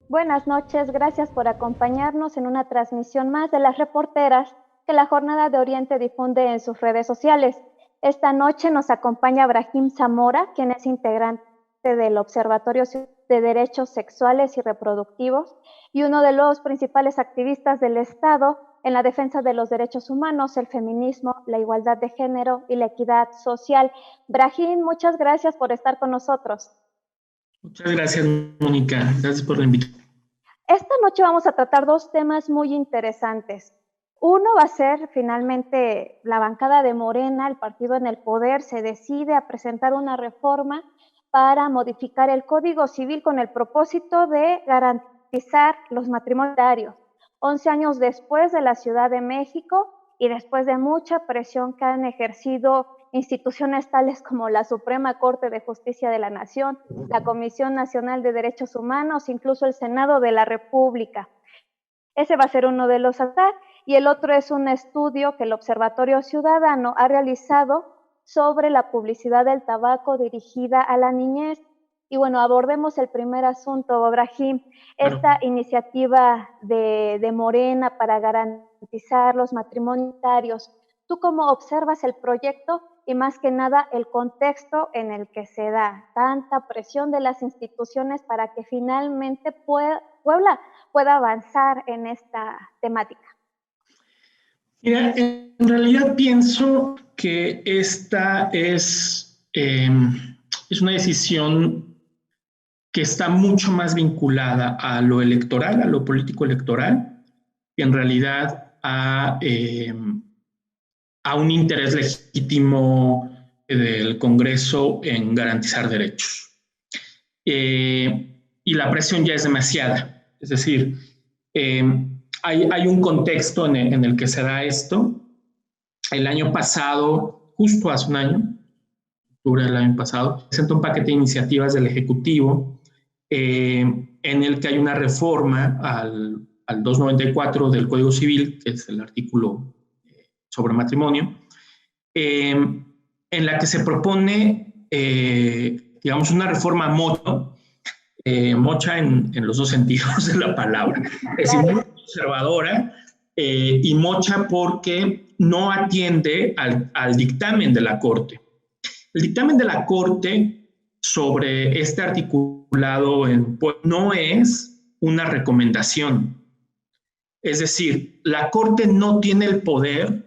Buenas noches, gracias por acompañarnos en una transmisión más de las reporteras que la Jornada de Oriente difunde en sus redes sociales. Esta noche nos acompaña Brahim Zamora, quien es integrante del Observatorio de Derechos Sexuales y Reproductivos y uno de los principales activistas del Estado en la defensa de los derechos humanos, el feminismo, la igualdad de género y la equidad social. Brahim, muchas gracias por estar con nosotros. Muchas gracias, Mónica. Gracias por la invitación. Esta noche vamos a tratar dos temas muy interesantes. Uno va a ser finalmente la bancada de Morena, el partido en el poder, se decide a presentar una reforma para modificar el Código Civil con el propósito de garantizar los matrimonios. 11 años después de la Ciudad de México y después de mucha presión que han ejercido instituciones tales como la Suprema Corte de Justicia de la Nación, la Comisión Nacional de Derechos Humanos, incluso el Senado de la República. Ese va a ser uno de los ataques, y el otro es un estudio que el Observatorio Ciudadano ha realizado sobre la publicidad del tabaco dirigida a la niñez. Y bueno, abordemos el primer asunto, Brahim. Esta iniciativa de Morena para garantizar los matrimonios. ¿Tú cómo observas el proyecto y más que nada el contexto en el que se da tanta presión de las instituciones para que finalmente Puebla pueda avanzar en esta temática? Mira, en realidad pienso que esta es una decisión que está mucho más vinculada a lo electoral, a lo político electoral, que en realidad a un interés legítimo del Congreso en garantizar derechos. Y la presión ya es demasiada. Es decir, hay un contexto en el que se da esto. El año pasado, justo hace un año, octubre del año pasado, presentó un paquete de iniciativas del Ejecutivo en el que hay una reforma al 294 del Código Civil, que es el artículo sobre matrimonio, en la que se propone, digamos, una reforma mocha en los dos sentidos de la palabra, es decir, muy conservadora y mocha porque no atiende al dictamen de la Corte. El dictamen de la Corte sobre este articulado no es una recomendación. Es decir, la Corte no tiene el poder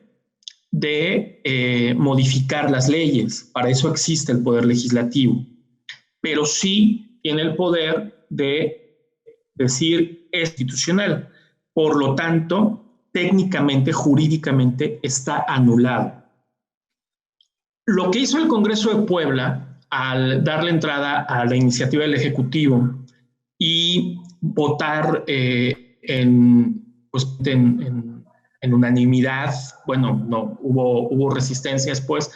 de modificar las leyes, para eso existe el poder legislativo, pero sí tiene el poder de decir es institucional, por lo tanto, técnicamente, jurídicamente está anulado. Lo que hizo el Congreso de Puebla al darle entrada a la iniciativa del Ejecutivo y votar en unanimidad, bueno, no, hubo resistencia después,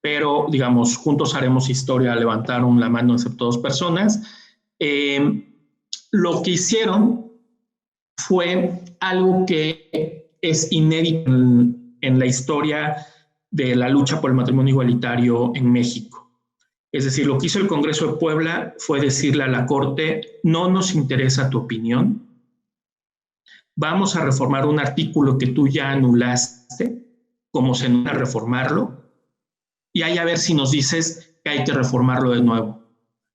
pero digamos, juntos haremos historia, levantaron la mano excepto 2 personas. Lo que hicieron fue algo que es inédito en la historia de la lucha por el matrimonio igualitario en México. Es decir, lo que hizo el Congreso de Puebla fue decirle a la Corte, no nos interesa tu opinión, vamos a reformar un artículo que tú ya anulaste, como se anula reformarlo, y ahí a ver si nos dices que hay que reformarlo de nuevo.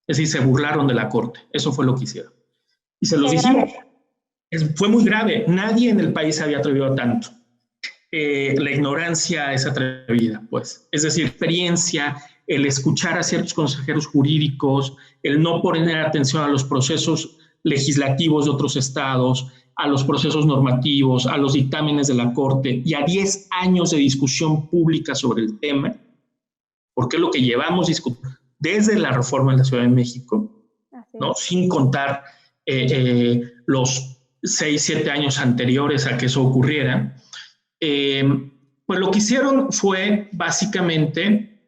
Es decir, se burlaron de la Corte, eso fue lo que hicieron. Y se los dijimos, fue muy grave, nadie en el país se había atrevido a tanto. La ignorancia es atrevida, pues. Es decir, experiencia, el escuchar a ciertos consejeros jurídicos, el no poner atención a los procesos legislativos de otros estados, a los procesos normativos, a los dictámenes de la Corte y a 10 años de discusión pública sobre el tema, porque es lo que llevamos discutiendo. desde la reforma de la Ciudad de México, ¿no? Sin contar los 6, 7 años anteriores a que eso ocurriera. Pues lo que hicieron fue básicamente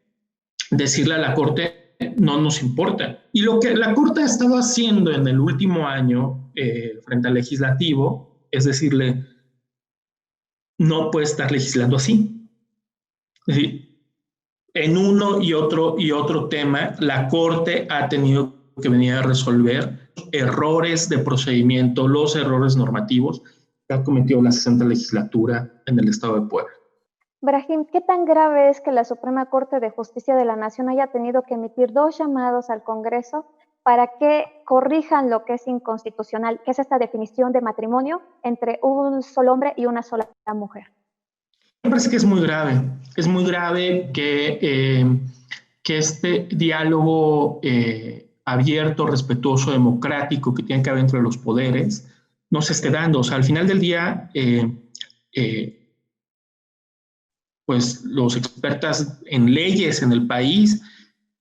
decirle a la Corte, no nos importa. Y lo que la Corte ha estado haciendo en el último año frente al legislativo es decirle, no puede estar legislando así. Es decir, en uno y otro tema, la Corte ha tenido que venir a resolver errores de procedimiento, los errores normativos que ha cometido la 60ª legislatura en el Estado de Puebla. Brahim, ¿qué tan grave es que la Suprema Corte de Justicia de la Nación haya tenido que emitir 2 llamados al Congreso para que corrijan lo que es inconstitucional, que es esta definición de matrimonio entre un solo hombre y una sola mujer? Me parece que es muy grave que este diálogo abierto, respetuoso, democrático que tiene que haber entre los poderes no se esté dando. O sea, al final del día, pues los expertas en leyes en el país,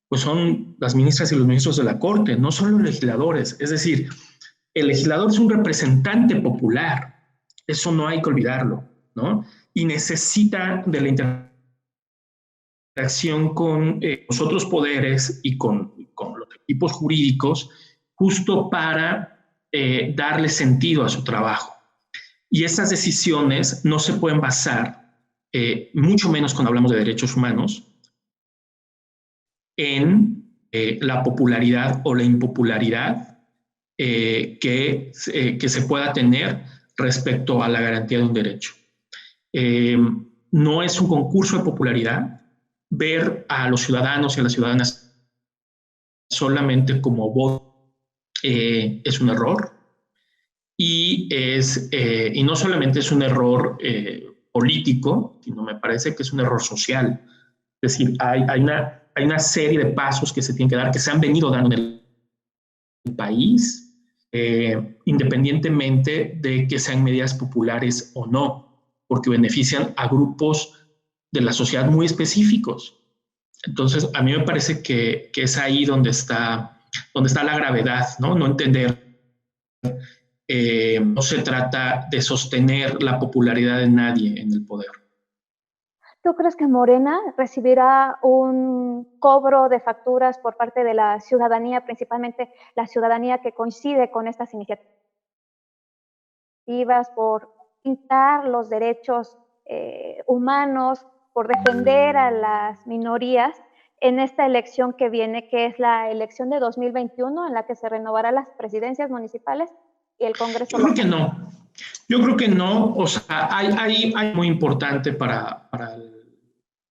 pues son las ministras y los ministros de la Corte, no son los legisladores. Es decir, el legislador es un representante popular, eso no hay que olvidarlo, ¿no? Y necesita de la interacción con los otros poderes y con los equipos jurídicos justo para darle sentido a su trabajo. Y estas decisiones no se pueden basar, mucho menos cuando hablamos de derechos humanos, en la popularidad o la impopularidad que se pueda tener respecto a la garantía de un derecho. No es un concurso de popularidad. Ver a los ciudadanos y a las ciudadanas solamente como voz es un error. Y no solamente es un error político, sino me parece que es un error social. Es decir, hay una serie de pasos que se tienen que dar, que se han venido dando en el país, independientemente de que sean medidas populares o no, porque benefician a grupos de la sociedad muy específicos. Entonces, a mí me parece que es ahí donde está la gravedad, ¿no? No entender, no se trata de sostener la popularidad de nadie en el poder. ¿Tú crees que Morena recibirá un cobro de facturas por parte de la ciudadanía, principalmente la ciudadanía que coincide con estas iniciativas, por pintar los derechos humanos, por defender a las minorías en esta elección que viene, que es la elección de 2021, en la que se renovarán las presidencias municipales y el Congreso? Yo creo que no. O sea, hay muy importante para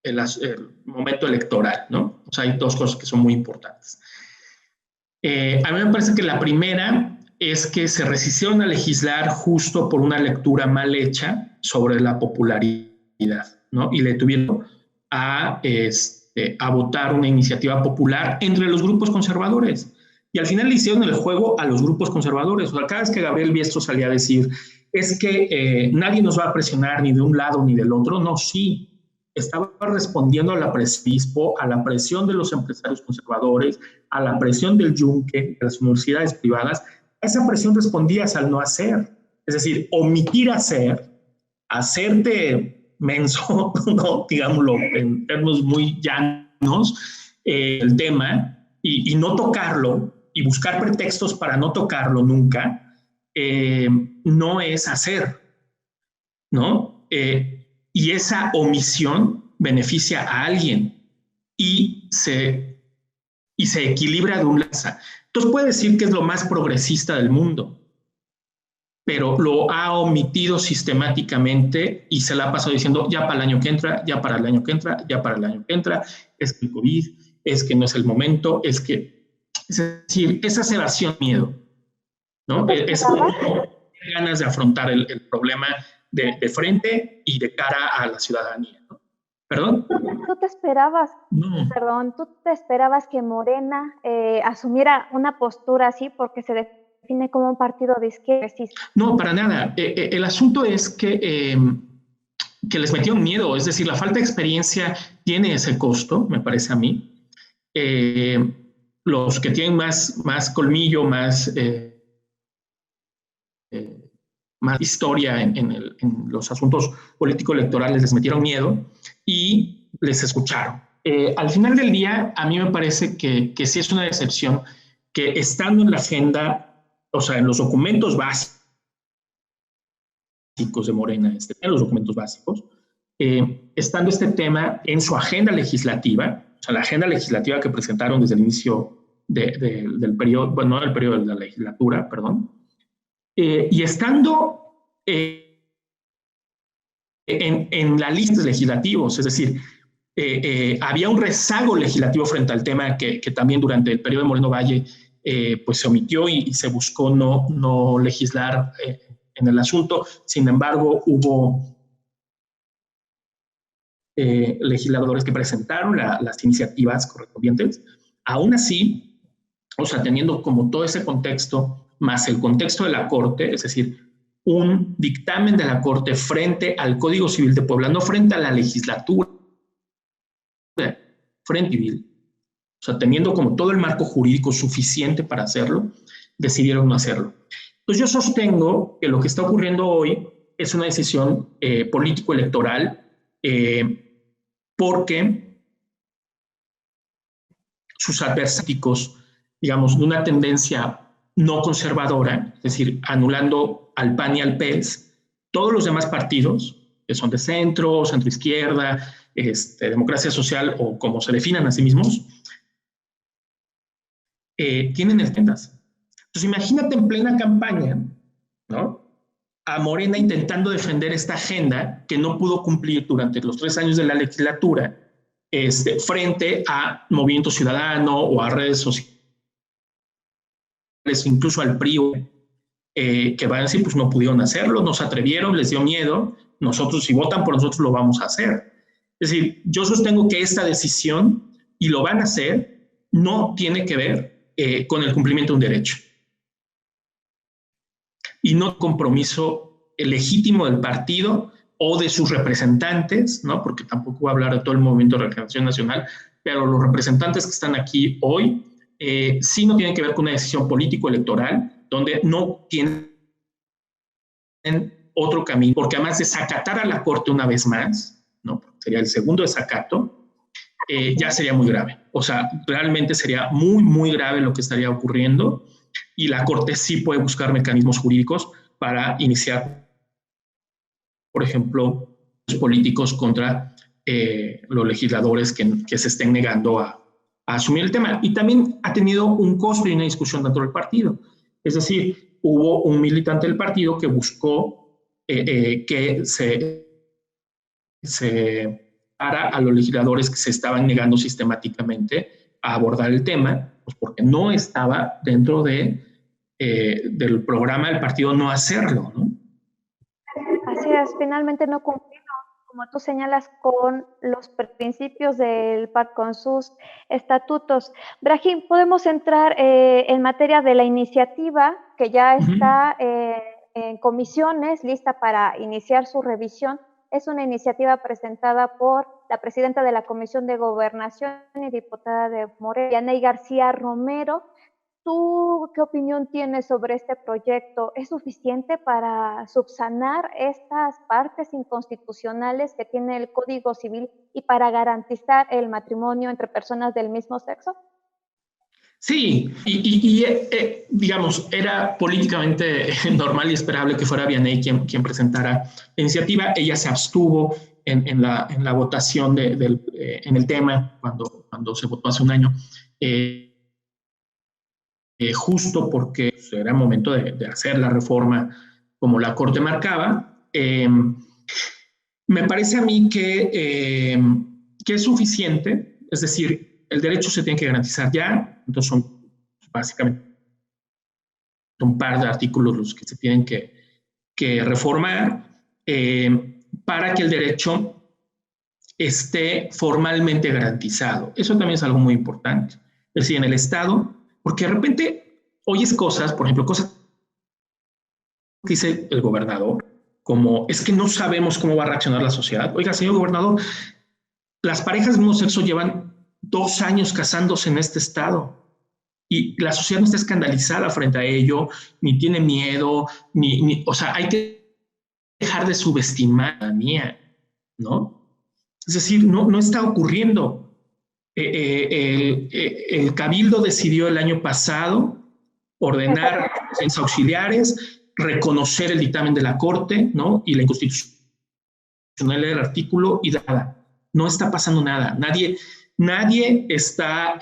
el momento electoral, ¿no? O sea, hay 2 cosas que son muy importantes. A mí me parece que la primera es que se resistieron a legislar justo por una lectura mal hecha sobre la popularidad, ¿no? Y le tuvieron a votar una iniciativa popular entre los grupos conservadores. Y al final le hicieron el juego a los grupos conservadores. O sea, cada vez que Gabriel Biestro salía a decir, es que nadie nos va a presionar ni de un lado ni del otro, no, sí. Estaba respondiendo a la presión de los empresarios conservadores, a la presión del yunque, de las universidades privadas. A esa presión respondías al no hacer. Es decir, omitir hacer, hacerte menso, ¿no? Digámoslo en términos muy llanos, el tema, y no tocarlo, y buscar pretextos para no tocarlo nunca, no es hacer, ¿no? Y esa omisión beneficia a alguien y se equilibra de un lado. Entonces puede decir que es lo más progresista del mundo, pero lo ha omitido sistemáticamente y se la ha pasado diciendo ya para el año que entra, ya para el año que entra, ya para el año que entra, es que el COVID, es que no es el momento, es decir, esa sedación, miedo, ¿no? Es ganas de afrontar el problema de frente y de cara a la ciudadanía, ¿no? ¿Perdón? ¿Tú te esperabas, no. ¿tú te esperabas que Morena asumiera una postura así porque se define como un partido de izquierda? No, para nada. El asunto es que les metieron miedo, es decir, la falta de experiencia tiene ese costo, me parece a mí. los que tienen más colmillo, más historia en los asuntos político-electorales les metieron miedo y les escucharon. Al final del día, a mí me parece que sí es una decepción que estando en la agenda, o sea, en los documentos básicos de Morena, en los documentos básicos, estando este tema en su agenda legislativa, o sea, la agenda legislativa que presentaron desde el inicio del periodo, bueno, no del periodo de la legislatura, perdón, y estando en la lista de legislativos, es decir, había un rezago legislativo frente al tema que también durante el periodo de Moreno Valle pues se omitió y se buscó no legislar en el asunto. Sin embargo, hubo legisladores que presentaron las iniciativas correspondientes. Aún así, o sea, teniendo como todo ese contexto, más el contexto de la Corte, es decir, un dictamen de la Corte frente al Código Civil de Puebla, no frente a la legislatura, frente civil, o sea, teniendo como todo el marco jurídico suficiente para hacerlo, decidieron no hacerlo. Entonces yo sostengo que lo que está ocurriendo hoy es una decisión político-electoral porque sus adversarios, digamos, de una tendencia no conservadora, es decir, anulando al PAN y al PES, todos los demás partidos, que son de centro, centro-izquierda, democracia social o como se definan a sí mismos, tienen agendas. Entonces imagínate en plena campaña, ¿no?, a Morena intentando defender esta agenda que no pudo cumplir durante los 3 años de la legislatura, frente a Movimiento Ciudadano o a redes sociales, incluso al PRI, que van a decir, pues no pudieron hacerlo, no se atrevieron, les dio miedo, nosotros si votan por nosotros lo vamos a hacer. Es decir, yo sostengo que esta decisión, y lo van a hacer, no tiene que ver con el cumplimiento de un derecho. Y no compromiso legítimo del partido o de sus representantes, ¿no?, porque tampoco voy a hablar de todo el movimiento de regeneración nacional, pero los representantes que están aquí hoy sí no tienen que ver con una decisión político-electoral, donde no tienen otro camino, porque además desacatar a la Corte una vez más, ¿no?, sería el segundo desacato, ya sería muy grave. O sea, realmente sería muy, muy grave lo que estaría ocurriendo, y la Corte sí puede buscar mecanismos jurídicos para iniciar, por ejemplo, los políticos contra los legisladores que se estén negando a asumir el tema. Y también ha tenido un costo y una discusión dentro del partido. Es decir, hubo un militante del partido que buscó que se para a los legisladores que se estaban negando sistemáticamente a abordar el tema, pues porque no estaba dentro del programa del partido no hacerlo, ¿no? Así es, finalmente no cumplieron, como tú señalas, con los principios del PAC, con sus estatutos. Brahim, podemos entrar en materia de la iniciativa que ya está en comisiones, lista para iniciar su revisión. Es una iniciativa presentada por la presidenta de la Comisión de Gobernación y diputada de Morena, Yaney García Romero. ¿Tú qué opinión tienes sobre este proyecto? ¿Es suficiente para subsanar estas partes inconstitucionales que tiene el Código Civil y para garantizar el matrimonio entre personas del mismo sexo? Sí, digamos, era políticamente normal y esperable que fuera Vianney quien presentara la iniciativa. Ella se abstuvo en la votación en el tema cuando se votó hace un año, justo porque era momento de hacer la reforma como la Corte marcaba. Me parece a mí que es suficiente, es decir, el derecho se tiene que garantizar ya, entonces son básicamente un par de artículos los que se tienen que reformar para que el derecho esté formalmente garantizado. Eso también es algo muy importante. Es decir, en el Estado, porque de repente oyes cosas, por ejemplo, cosas que dice el gobernador, como es que no sabemos cómo va a reaccionar la sociedad. Oiga, señor gobernador, las parejas del mismo sexo llevan 2 años casándose en este estado. y la sociedad no está escandalizada frente a ello, ni tiene miedo, o sea, hay que dejar de subestimar a la mía, ¿no? Es decir, no está ocurriendo. El Cabildo decidió el año pasado ordenar licencias auxiliares, reconocer el dictamen de la Corte, ¿no? Y la inconstitucionalidad del artículo y nada. No está pasando nada. Nadie está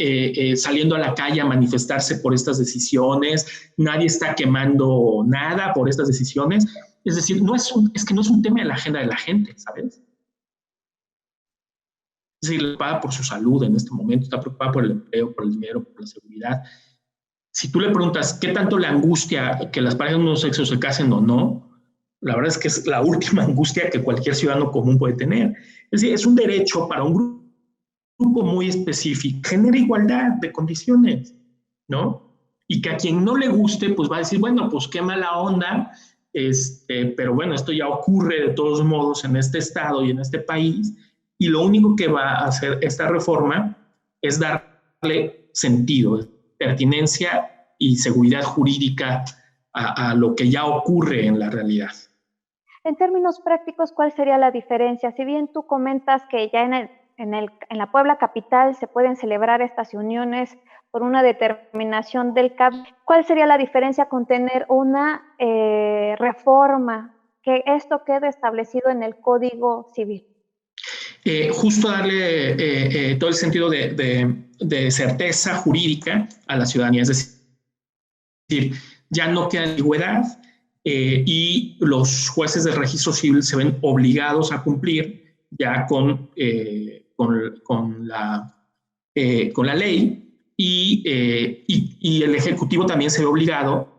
saliendo a la calle a manifestarse por estas decisiones. Nadie está quemando nada por estas decisiones. Es decir, es que no es un tema de la agenda de la gente, ¿sabes? Es decir, preocupada por su salud en este momento, está preocupada por el empleo, por el dinero, por la seguridad. Si tú le preguntas qué tanto le angustia que las parejas de un sexo se casen o no, la verdad es que es la última angustia que cualquier ciudadano común puede tener. Es decir, es un derecho para un grupo muy específico, genera igualdad de condiciones, ¿no? Y que a quien no le guste, pues va a decir, bueno, pues qué mala onda, pero bueno, esto ya ocurre de todos modos en este estado y en este país, y lo único que va a hacer esta reforma es darle sentido, pertinencia y seguridad jurídica a lo que ya ocurre en la realidad. En términos prácticos, ¿cuál sería la diferencia? Si bien tú comentas que ya en la Puebla capital se pueden celebrar estas uniones por una determinación del CAB, ¿cuál sería la diferencia con tener una reforma, que esto quede establecido en el Código Civil? Justo darle todo el sentido de certeza jurídica a la ciudadanía, es decir, ya no queda ambigüedad y los jueces del registro civil se ven obligados a cumplir ya con la ley y el Ejecutivo también se ve obligado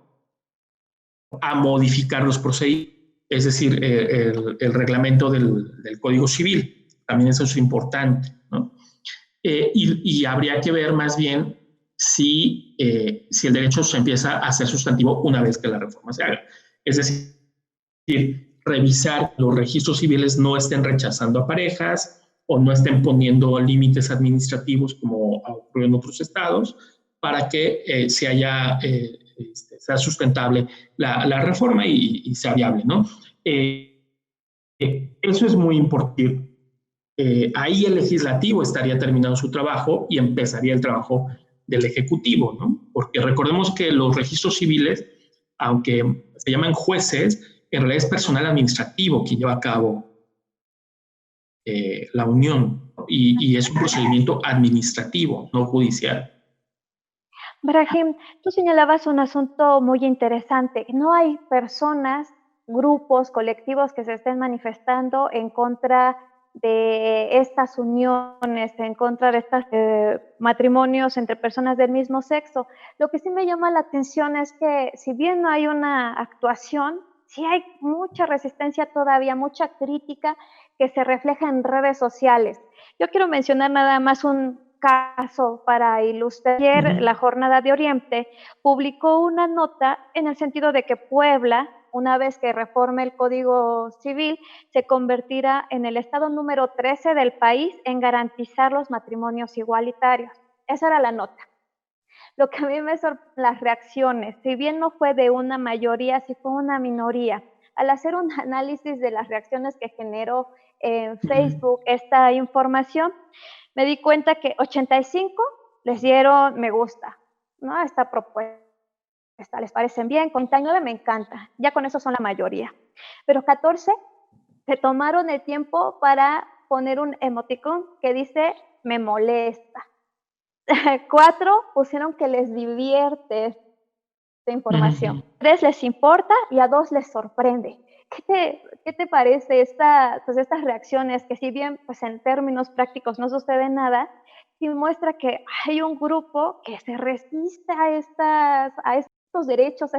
a modificar los procedimientos, es decir, el reglamento del Código Civil. También eso es importante, ¿no? Y habría que ver más bien si el derecho se empieza a ser sustantivo una vez que la reforma se haga. Es decir, revisar los registros civiles no estén rechazando a parejas o no estén poniendo límites administrativos como ha ocurrido en otros estados para que sea sustentable la reforma y sea viable, ¿no? Eso es muy importante. Ahí el legislativo estaría terminando su trabajo y empezaría el trabajo del ejecutivo, ¿no? Porque recordemos que los registros civiles, aunque se llaman jueces, en realidad es personal administrativo quien lleva a cabo la unión y es un procedimiento administrativo, no judicial. Brahim, tú señalabas un asunto muy interesante. No hay personas, grupos, colectivos que se estén manifestando en contra de estas uniones, en contra de estos matrimonios entre personas del mismo sexo. Lo que sí me llama la atención es que si bien no hay una actuación, sí hay mucha resistencia todavía, mucha crítica que se refleja en redes sociales. Yo quiero mencionar nada más un caso para ilustrar. Ayer la Jornada de Oriente publicó una nota en el sentido de que Puebla, una vez que reforme el Código Civil, se convertirá en el estado número 13 del país en garantizar los matrimonios igualitarios. Esa era la nota. Lo que a mí me sorprende, las reacciones, si bien no fue de una mayoría, sí fue una minoría. Al hacer un análisis de las reacciones que generó en Facebook esta información, me di cuenta que 85 les dieron me gusta, ¿no? A esta propuesta. Les parecen bien, con 39 me encanta, ya con eso son la mayoría. Pero 14 se tomaron el tiempo para poner un emoticón que dice me molesta. 4 pusieron que les divierte esta información. 3 les importa y a 2 les sorprende. ¿Qué te parece estas reacciones que si bien pues en términos prácticos no sucede nada, sí muestra que hay un grupo que se resiste a estos derechos,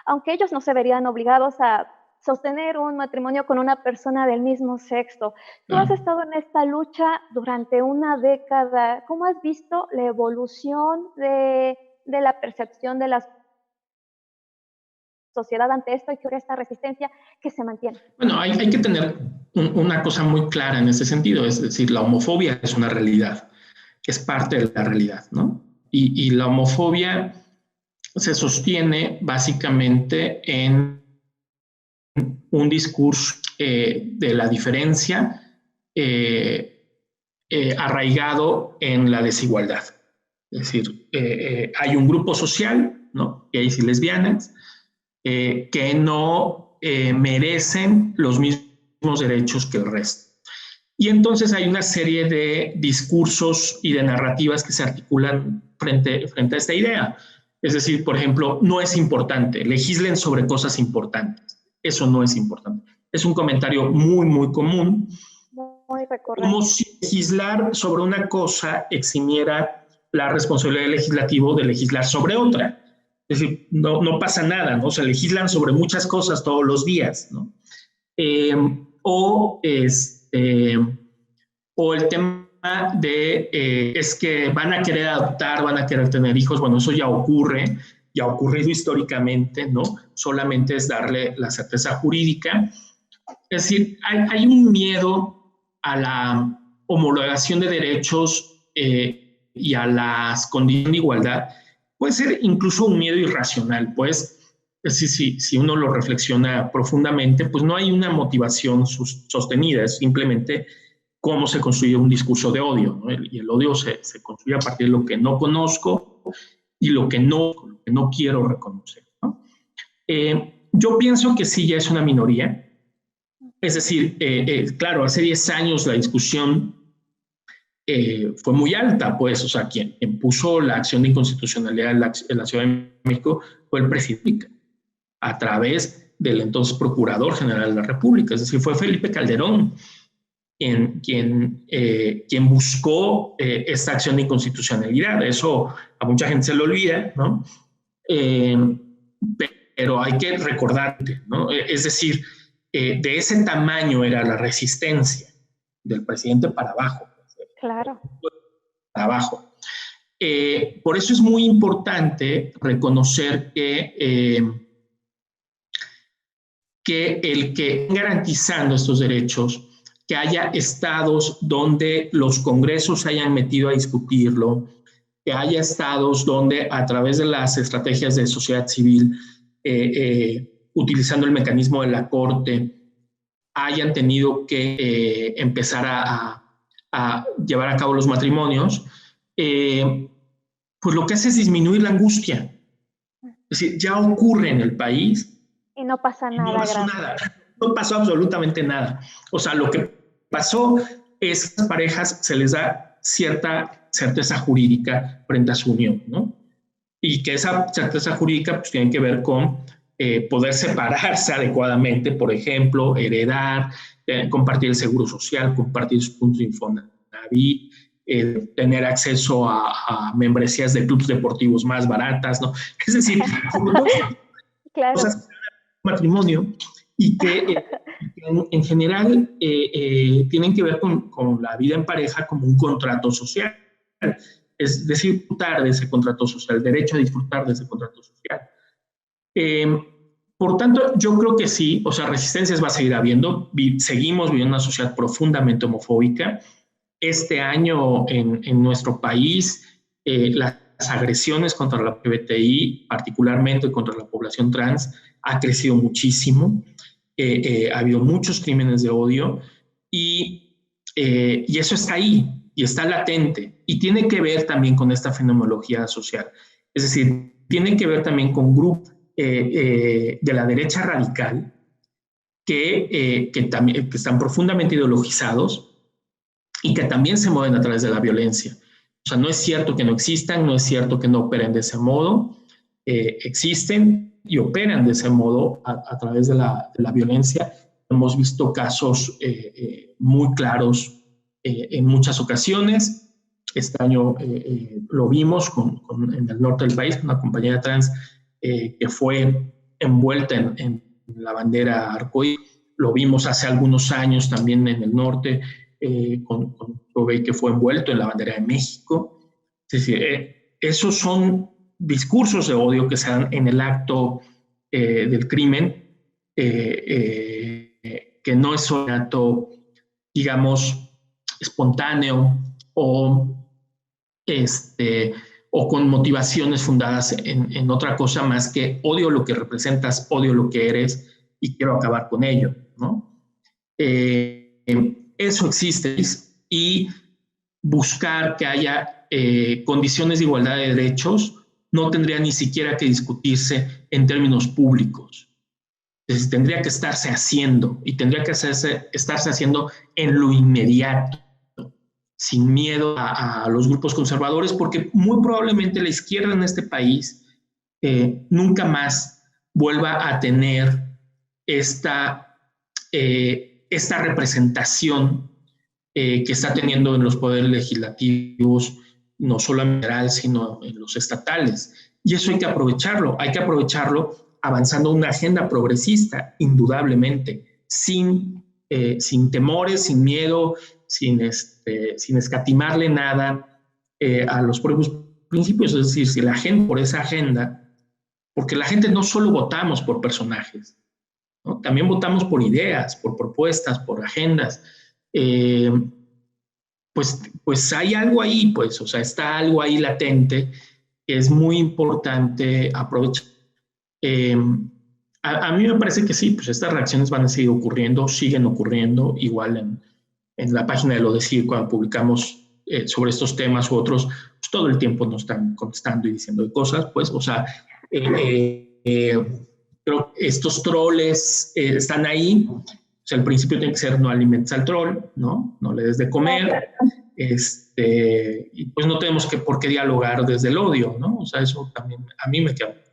aunque ellos no se verían obligados a sostener un matrimonio con una persona del mismo sexo? Tú has estado en esta lucha durante una década. ¿Cómo has visto la evolución de la percepción de las sociedad ante esto y que esta resistencia que se mantiene? Bueno, hay que tener una cosa muy clara en ese sentido, es decir, la homofobia es una realidad, es parte de la realidad, ¿no? Y la homofobia se sostiene básicamente en un discurso de la diferencia arraigado en la desigualdad. Es decir, hay un grupo social, ¿no?, gays y lesbianas, que no merecen los mismos derechos que el resto. Y entonces hay una serie de discursos y de narrativas que se articulan frente a esta idea. Es decir, por ejemplo, no es importante, legislen sobre cosas importantes. Eso no es importante. Es un comentario muy, muy común. Muy recurrente. Como si legislar sobre una cosa eximiera la responsabilidad del legislativo de legislar sobre otra. Es decir, no pasa nada, ¿no? Se legislan sobre muchas cosas todos los días, ¿no? O el tema de es que van a querer adoptar, van a querer tener hijos. Bueno, eso ya ocurre, ya ha ocurrido históricamente, ¿no? Solamente es darle la certeza jurídica. Es decir, hay un miedo a la homologación de derechos y a las condiciones de igualdad. Puede ser incluso un miedo irracional, pues. Es decir, si uno lo reflexiona profundamente, pues no hay una motivación sostenida, es simplemente cómo se construye un discurso de odio, ¿no? Y el odio se construye a partir de lo que no conozco y lo que no quiero reconocer, ¿no? Yo pienso que sí, ya es una minoría. Es decir, claro, hace 10 años la discusión fue muy alta, pues, o sea, quien puso la acción de inconstitucionalidad en la Ciudad de México fue el presidente, a través del entonces Procurador General de la República. Es decir, fue Felipe Calderón quien buscó esta acción de inconstitucionalidad. Eso a mucha gente se le olvida, ¿no? Pero hay que recordar, ¿no? Es decir, de ese tamaño era la resistencia del presidente para abajo. Claro. Para abajo. Por eso es muy importante reconocer que el que garantizando estos derechos, que haya estados donde los congresos se hayan metido a discutirlo, que haya estados donde a través de las estrategias de sociedad civil, utilizando el mecanismo de la Corte, hayan tenido que empezar a llevar a cabo los matrimonios, pues lo que hace es disminuir la angustia. Es decir, ya ocurre en el país. Y no pasa nada. No pasó nada. No pasó absolutamente nada. O sea, lo que pasó es que a las parejas se les da cierta certeza jurídica frente a su unión, ¿no? Y que esa certeza jurídica pues tiene que ver con poder separarse adecuadamente, por ejemplo, heredar, compartir el seguro social, compartir sus puntos de Infonavit, tener acceso a membresías de clubes deportivos más baratas, ¿no? Es decir, claro. Cosas matrimonio y que en general tienen que ver con la vida en pareja como un contrato social. Es decir, disfrutar de ese contrato social, el derecho a disfrutar de ese contrato social. Por tanto, yo creo que sí, o sea, resistencias va a seguir habiendo. Seguimos viviendo una sociedad profundamente homofóbica. Este año en nuestro país, las agresiones contra la LGBTI, particularmente contra la población trans, ha crecido muchísimo. Ha habido muchos crímenes de odio y eso está ahí y está latente y tiene que ver también con esta fenomenología social. Es decir, tiene que ver también con grupos de la derecha radical que están profundamente ideologizados y que también se mueven a través de la violencia. O sea, no es cierto que no existan, no es cierto que no operen de ese modo, existen y operan de ese modo a través de la violencia. Hemos visto casos muy claros en muchas ocasiones. Este año lo vimos en el norte del país, una compañera trans que fue envuelta en la bandera arcoíris. Lo vimos hace algunos años también en el norte, con Tobey, que fue envuelto en la bandera de México. Es decir, esos son discursos de odio que se dan en el acto del crimen, que no es un acto, digamos, espontáneo o o con motivaciones fundadas en otra cosa más que odio lo que representas, odio lo que eres y quiero acabar con ello, ¿no? Eso existe y buscar que haya condiciones de igualdad de derechos no tendría ni siquiera que discutirse en términos públicos. Entonces, tendría que estarse haciendo y tendría que estarse haciendo en lo inmediato, sin miedo a los grupos conservadores, porque muy probablemente la izquierda en este país nunca más vuelva a tener esta representación que está teniendo en los poderes legislativos, no solo en federal, sino en los estatales. Y eso hay que aprovecharlo avanzando una agenda progresista, indudablemente, sin temores, sin miedo, sin escatimarle nada a los propios principios. Es decir, si la gente por esa agenda, porque la gente no solo votamos por personajes, ¿no? También votamos por ideas, por propuestas, por agendas. Pues hay algo ahí, pues, o sea, está algo ahí latente que es muy importante aprovechar. A mí me parece que sí, pues estas reacciones van a seguir ocurriendo, siguen ocurriendo, igual en la página de Lo Decir, cuando publicamos sobre estos temas u otros, pues todo el tiempo nos están contestando y diciendo cosas, pues, o sea, pero estos troles están ahí. O sea, el principio tiene que ser no alimentes al troll, ¿no? No le des de comer. Y pues no tenemos por qué dialogar desde el odio, ¿no? O sea, eso también a mí me queda muy claro.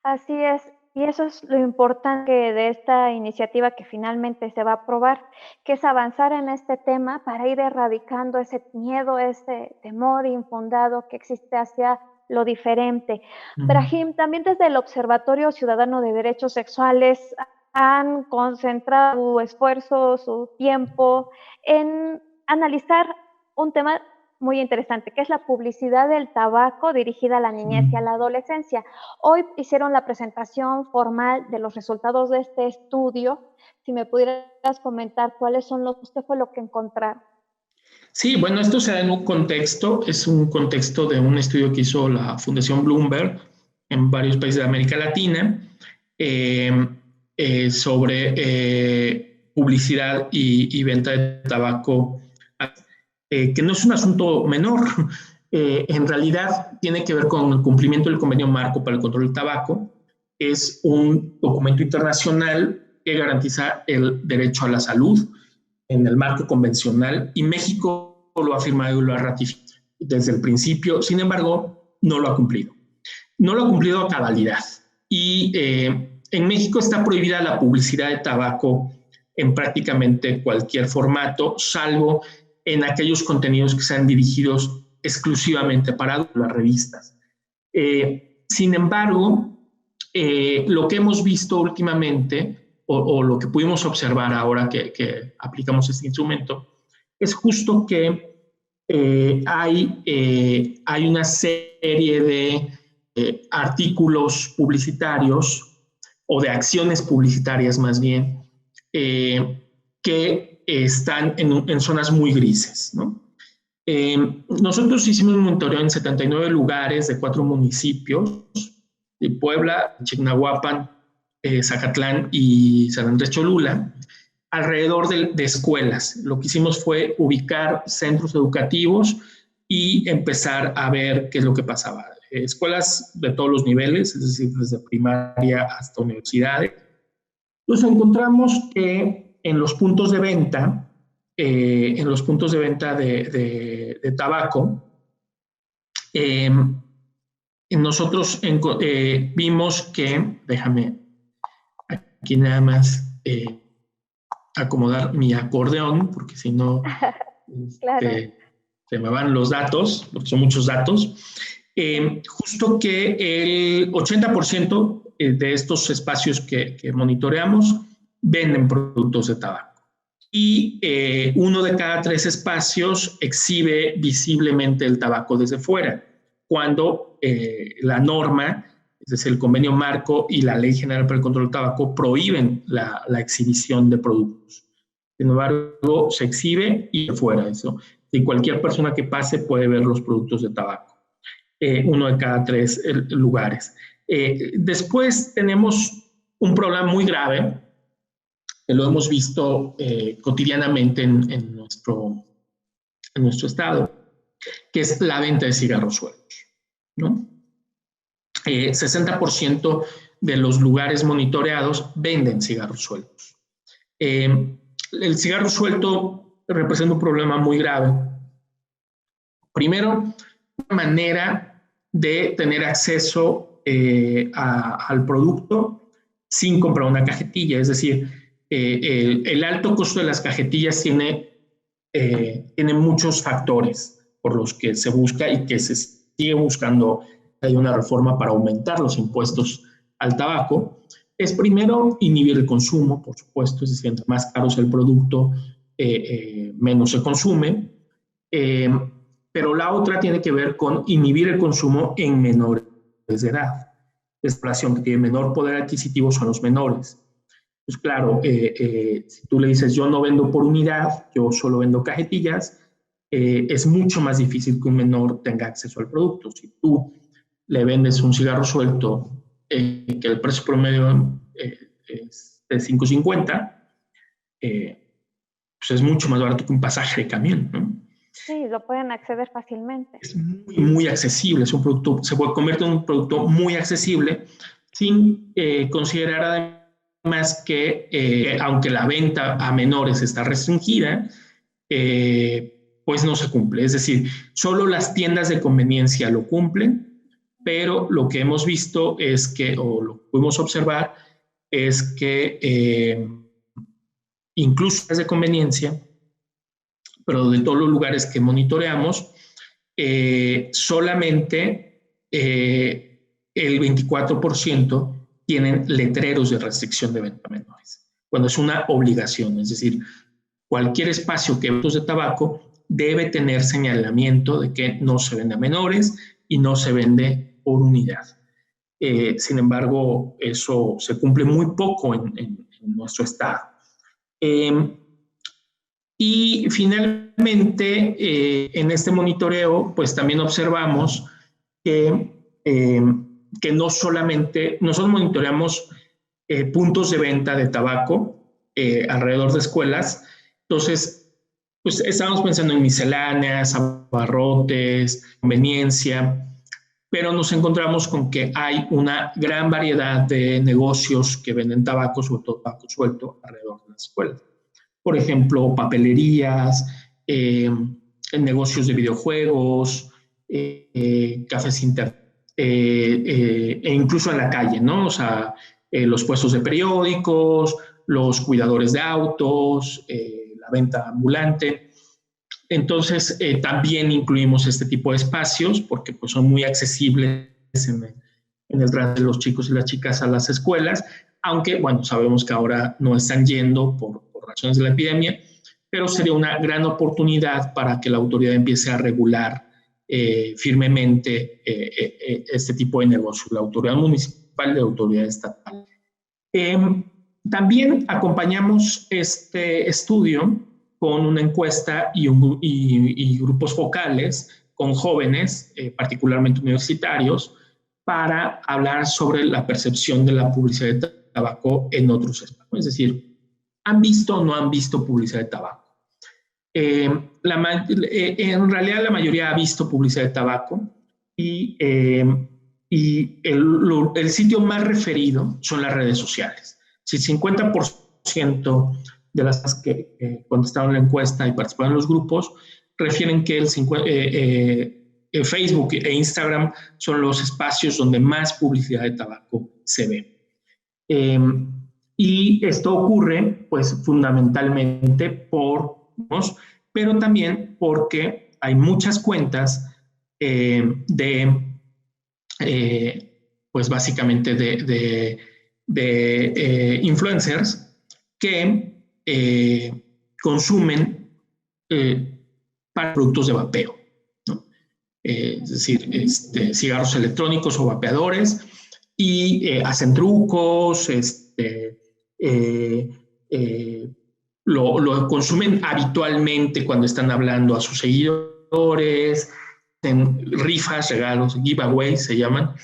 Así es, y eso es lo importante de esta iniciativa que finalmente se va a aprobar, que es avanzar en este tema para ir erradicando ese miedo, ese temor infundado que existe hacia lo diferente. Brahim, también desde el Observatorio Ciudadano de Derechos Sexuales han concentrado su esfuerzo, su tiempo en analizar un tema muy interesante, que es la publicidad del tabaco dirigida a la niñez y a la adolescencia. Hoy hicieron la presentación formal de los resultados de este estudio. Si me pudieras comentar qué fue lo que encontraron. Sí, bueno, esto se da en un contexto, es un contexto de un estudio que hizo la Fundación Bloomberg en varios países de América Latina sobre publicidad y venta de tabaco, que no es un asunto menor. En realidad tiene que ver con el cumplimiento del Convenio Marco para el Control del Tabaco. Es un documento internacional que garantiza el derecho a la salud en el marco convencional, y México lo ha firmado y lo ha ratificado desde el principio. Sin embargo, no lo ha cumplido. No lo ha cumplido a cabalidad. Y en México está prohibida la publicidad de tabaco en prácticamente cualquier formato, salvo en aquellos contenidos que sean dirigidos exclusivamente para las revistas. Sin embargo, lo que hemos visto últimamente, o lo que pudimos observar ahora que aplicamos este instrumento, es justo que hay una serie de artículos publicitarios o de acciones publicitarias más bien, que están en zonas muy grises, ¿no? Nosotros hicimos un monitoreo en 79 lugares de 4 municipios, de Puebla, Chignahuapan, Zacatlán y San Andrés Cholula, alrededor de escuelas. Lo que hicimos fue ubicar centros educativos y empezar a ver qué es lo que pasaba. Escuelas de todos los niveles, es decir, desde primaria hasta universidades. Entonces encontramos que en los puntos de venta, de tabaco, nosotros vimos que, déjame aquí nada más acomodar mi acordeón, porque si no Claro. se me van los datos, porque son muchos datos. Justo que el 80% de estos espacios que monitoreamos venden productos de tabaco. Y 1 de cada 3 espacios exhibe visiblemente el tabaco desde fuera, cuando la norma, es decir, el convenio marco y la Ley General para el Control del Tabaco prohíben la exhibición de productos. Sin embargo, se exhibe y de fuera eso. Y cualquier persona que pase puede ver los productos de tabaco. 1 de cada 3 lugares. Después tenemos un problema muy grave, que lo hemos visto cotidianamente en nuestro estado, que es la venta de cigarros sueltos, ¿no? 60% de los lugares monitoreados venden cigarros sueltos. El cigarro suelto representa un problema muy grave. Primero, una manera de tener acceso al producto sin comprar una cajetilla, es decir, el alto costo de las cajetillas tiene muchos factores por los que se busca y que se sigue buscando. Hay una reforma para aumentar los impuestos al tabaco. Es primero inhibir el consumo, por supuesto, es decir, entre más caro es el producto, menos se consume. Pero la otra tiene que ver con inhibir el consumo en menores de edad. La población que tiene menor poder adquisitivo son los menores. Pues claro, si tú le dices yo no vendo por unidad, yo solo vendo cajetillas, es mucho más difícil que un menor tenga acceso al producto. Si tú le vendes un cigarro suelto que el precio promedio es de $5.50, pues es mucho más barato que un pasaje de camión, ¿no? Sí, lo pueden acceder fácilmente. Es muy, muy accesible, es un producto, se convierte en un producto muy accesible sin considerar además que aunque la venta a menores está restringida, pues no se cumple. Es decir, solo las tiendas de conveniencia lo cumplen, pero lo que hemos visto es que, o lo que pudimos observar, es que incluso las de conveniencia, pero de todos los lugares que monitoreamos, solamente el 24% tienen letreros de restricción de venta a menores, cuando es una obligación. Es decir, cualquier espacio que venda de tabaco debe tener señalamiento de que no se vende a menores y no se vende por unidad. Sin embargo, eso se cumple muy poco en nuestro estado. Y finalmente, en este monitoreo, pues también observamos que no solamente, nosotros monitoreamos puntos de venta de tabaco alrededor de escuelas. Entonces, pues estábamos pensando en misceláneas, abarrotes, conveniencia, pero nos encontramos con que hay una gran variedad de negocios que venden tabaco, sobre todo tabaco suelto, alrededor de las escuelas. Por ejemplo, papelerías, negocios de videojuegos, cafés e incluso en la calle, ¿no? O sea, los puestos de periódicos, los cuidadores de autos, la venta ambulante. Entonces, también incluimos este tipo de espacios porque pues, son muy accesibles en el traslado de los chicos y las chicas a las escuelas, aunque, bueno, sabemos que ahora no están yendo por razones de la epidemia, pero sería una gran oportunidad para que la autoridad empiece a regular firmemente este tipo de negocios, la autoridad municipal y la autoridad estatal. También acompañamos este estudio con una encuesta y grupos focales con jóvenes, particularmente universitarios, para hablar sobre la percepción de la publicidad de tabaco en otros espacios. Es decir, ¿han visto o no han visto publicidad de tabaco? En realidad la mayoría ha visto publicidad de tabaco y el sitio más referido son las redes sociales. Si 50% de las que contestaron la encuesta y participaron en los grupos refieren que Facebook e Instagram son los espacios donde más publicidad de tabaco se ve. Y esto ocurre, pues, fundamentalmente pero también porque hay muchas cuentas pues, básicamente de influencers que consumen para productos de vapeo, ¿no? Es decir, cigarros electrónicos o vapeadores, y hacen trucos, lo consumen habitualmente cuando están hablando a sus seguidores, en rifas, regalos, giveaways se llaman,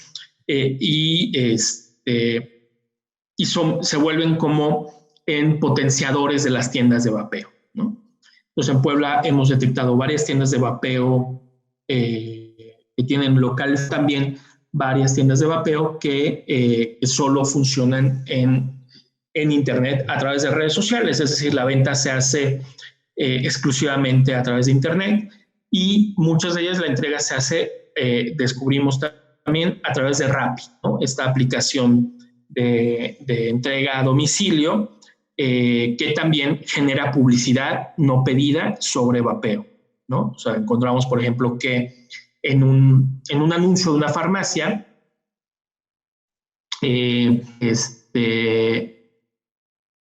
se vuelven como en potenciadores de las tiendas de vapeo, ¿no? Entonces en Puebla hemos detectado varias tiendas de vapeo que tienen locales también, varias tiendas de vapeo que solo funcionan en Internet a través de redes sociales, es decir, la venta se hace exclusivamente a través de Internet y muchas de ellas la entrega se hace, descubrimos también a través de Rappi, ¿no? Esta aplicación de entrega a domicilio que también genera publicidad no pedida sobre vapeo, ¿no? O sea, encontramos, por ejemplo, que en un anuncio de una farmacia,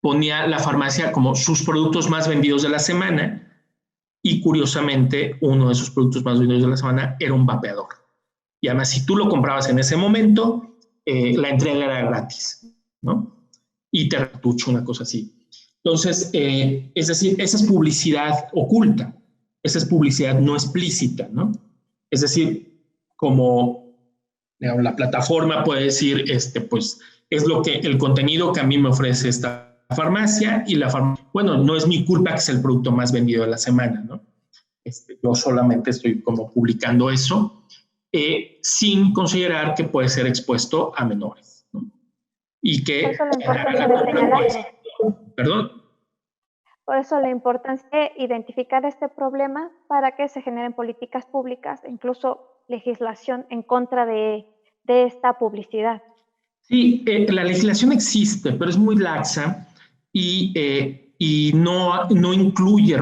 ponía la farmacia como sus productos más vendidos de la semana y curiosamente uno de sus productos más vendidos de la semana era un vapeador. Y además si tú lo comprabas en ese momento, la entrega era gratis, ¿no? Y te retucho una cosa así. Entonces, es decir, esa es publicidad oculta, esa es publicidad no explícita, ¿no? Es decir, como digamos, la plataforma puede decir, pues es el contenido que a mí me ofrece esta farmacia y la farmacia, bueno, no es mi culpa que es el producto más vendido de la semana, ¿no? Yo solamente estoy como publicando eso, sin considerar que puede ser expuesto a menores, ¿no? Y que... Por eso la importancia de señalarlo. ¿Perdón? Por eso la importancia de identificar este problema para que se generen políticas públicas, incluso legislación en contra de esta publicidad. Sí, la legislación existe, pero es muy laxa y no incluye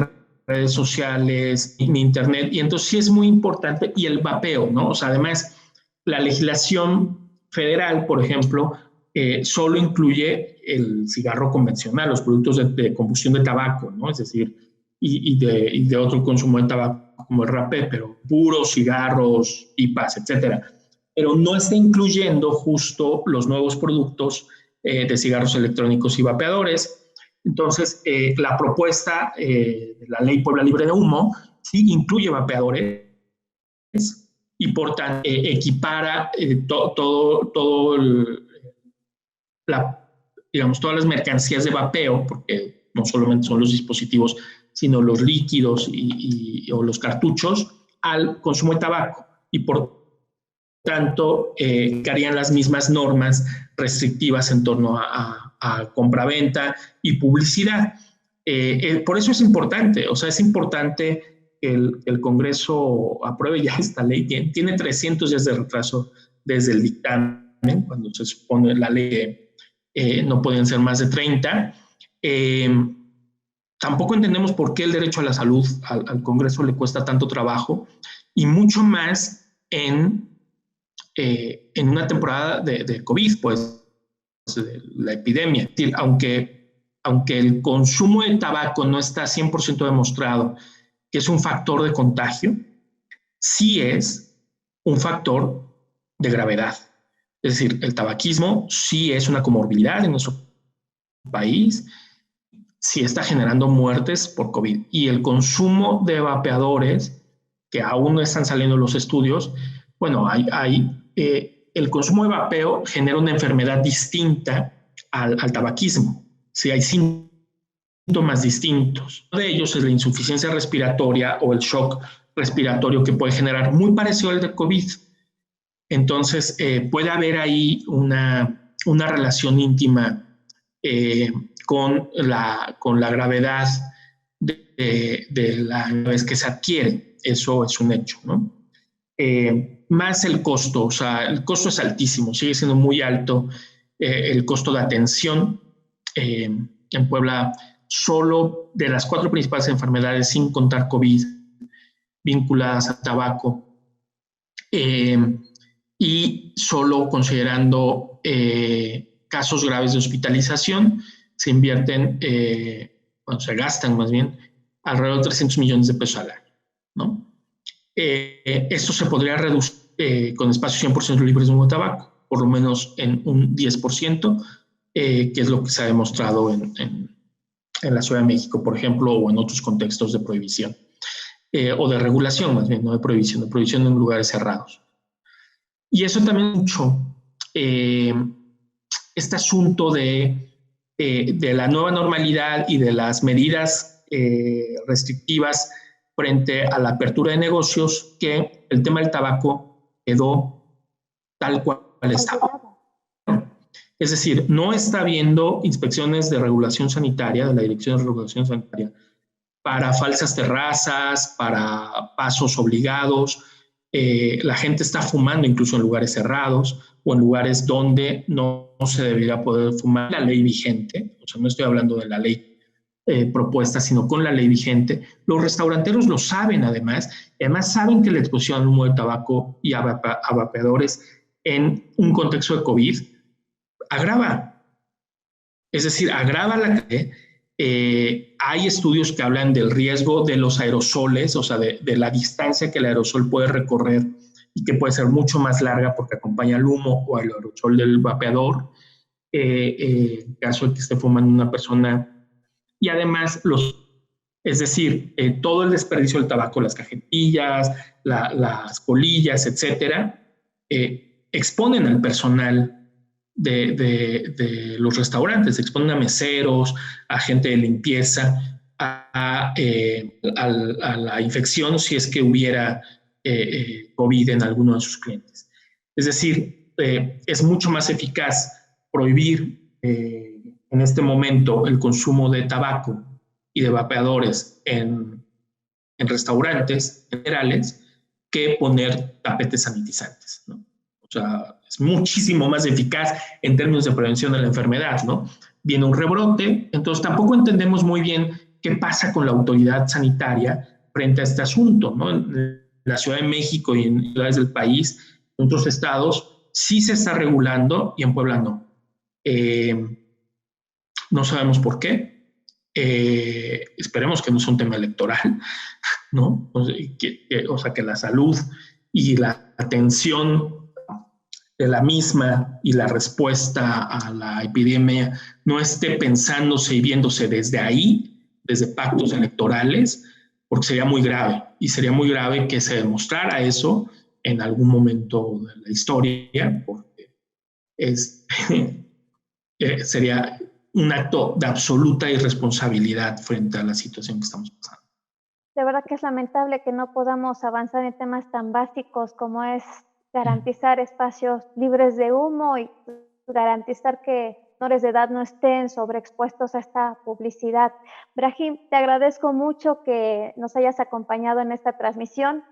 redes sociales ni internet, y entonces sí es muy importante, y el vapeo, ¿no? O sea, además, la legislación federal, por ejemplo, solo incluye el cigarro convencional, los productos de combustión de tabaco, ¿no? Es decir, y de otro consumo de tabaco como el rapé, pero puros cigarros, pipas, etcétera. Pero no está incluyendo justo los nuevos productos de cigarros electrónicos y vapeadores. Entonces, la propuesta de la Ley Puebla Libre de Humo sí incluye vapeadores y por tanto equipara digamos, todas las mercancías de vapeo, porque no solamente son los dispositivos, sino los líquidos o los cartuchos, al consumo de tabaco. Y por tanto, harían las mismas normas restrictivas en torno a compraventa y publicidad. Por eso es importante, o sea, es importante que el Congreso apruebe ya esta ley. Tiene 300 días de retraso desde el dictamen, cuando se supone la ley no pueden ser más de 30. Tampoco entendemos por qué el derecho a la salud al Congreso le cuesta tanto trabajo, y mucho más en una temporada de COVID, pues, de la epidemia. Es decir, aunque el consumo de tabaco no está 100% demostrado que es un factor de contagio, sí es un factor de gravedad. Es decir, el tabaquismo sí es una comorbilidad en nuestro país, sí está generando muertes por COVID. Y el consumo de vapeadores, que aún no están saliendo los estudios, bueno, el consumo de vapeo genera una enfermedad distinta al tabaquismo. Sí, hay síntomas distintos. Uno de ellos es la insuficiencia respiratoria o el shock respiratorio que puede generar, muy parecido al de COVID. Entonces, puede haber ahí una relación íntima con la gravedad de la vez que se adquiere. Eso es un hecho, ¿no? Más el costo, o sea, el costo es altísimo, sigue siendo muy alto el costo de atención. En Puebla, solo de las 4 principales enfermedades, sin contar COVID, vinculadas al tabaco, y solo considerando casos graves de hospitalización, se invierten, se gastan más bien, alrededor de 300 millones de pesos al año, ¿no? Esto se podría reducir con espacios 100% libres de humo de tabaco, por lo menos en un 10%, que es lo que se ha demostrado en en la Ciudad de México, por ejemplo, o en otros contextos de prohibición, o de regulación más bien, no de prohibición en lugares cerrados. Y eso también mucho, este asunto de la nueva normalidad y de las medidas restrictivas frente a la apertura de negocios, que el tema del tabaco quedó tal cual estaba. Es decir, no está habiendo inspecciones de regulación sanitaria, de la Dirección de Regulación Sanitaria, para falsas terrazas, para pasos obligados. La gente está fumando incluso en lugares cerrados o en lugares donde no se debería poder fumar. La ley vigente, o sea, no estoy hablando de la ley propuesta, sino con la ley vigente. Los restauranteros lo saben además saben que la exposición al humo de tabaco y a vapeadores en un contexto de COVID agrava. Es decir, agrava la que hay estudios que hablan del riesgo de los aerosoles, o sea, de la distancia que el aerosol puede recorrer y que puede ser mucho más larga porque acompaña al humo o al aerosol del vapeador, en caso de que esté fumando una persona. Y además, es decir, todo el desperdicio del tabaco, las cajetillas, las colillas, etcétera, exponen al personal de los restaurantes, exponen a meseros, a gente de limpieza, a la infección si es que hubiera COVID en alguno de sus clientes. Es decir, es mucho más eficaz prohibir en este momento el consumo de tabaco y de vapeadores en restaurantes generales que poner tapetes sanitizantes, ¿no? O sea, es muchísimo más eficaz en términos de prevención de la enfermedad, ¿no? Viene un rebrote, entonces tampoco entendemos muy bien qué pasa con la autoridad sanitaria frente a este asunto, ¿no? En la Ciudad de México y en ciudades del país, en otros estados, sí se está regulando y en Puebla no. No sabemos por qué. Esperemos que no sea un tema electoral, ¿no? O sea, que la salud y la atención de la misma y la respuesta a la epidemia no esté pensándose y viéndose desde ahí, desde pactos electorales, porque sería muy grave. Y sería muy grave que se demostrara eso en algún momento de la historia, porque sería un acto de absoluta irresponsabilidad frente a la situación que estamos pasando. De verdad que es lamentable que no podamos avanzar en temas tan básicos como es garantizar espacios libres de humo y garantizar que menores de edad no estén sobreexpuestos a esta publicidad. Brahim, te agradezco mucho que nos hayas acompañado en esta transmisión.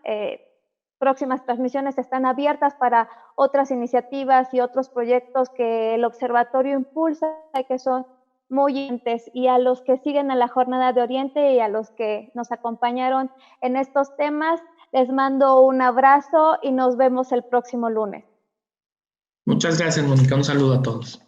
Próximas transmisiones están abiertas para otras iniciativas y otros proyectos que el observatorio impulsa y que son muy importantes. Y a los que siguen a la Jornada de Oriente y a los que nos acompañaron en estos temas, les mando un abrazo y nos vemos el próximo lunes. Muchas gracias, Mónica. Un saludo a todos.